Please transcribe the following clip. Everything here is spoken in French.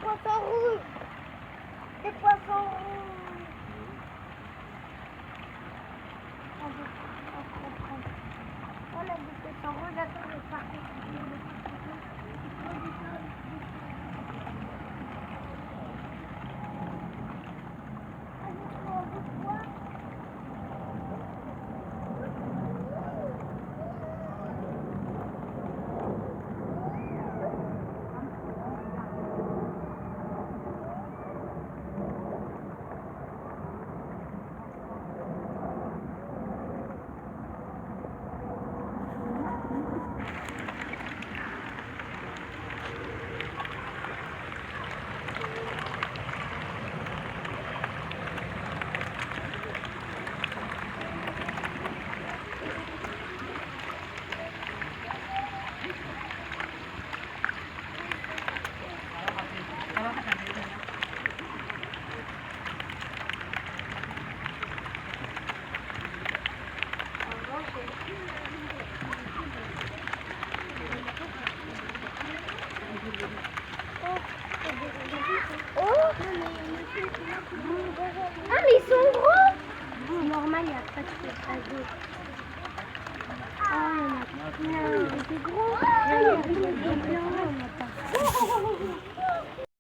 poissons rouges. Des poissons rouges. On a des poissons rouges. Attends, je vais partir. Ah, mais ils sont gros! C'est normal, il n'y a pas de d'eau. Ah, il y en a plein, c'est gros. Il y a des blancs, on n'a pas.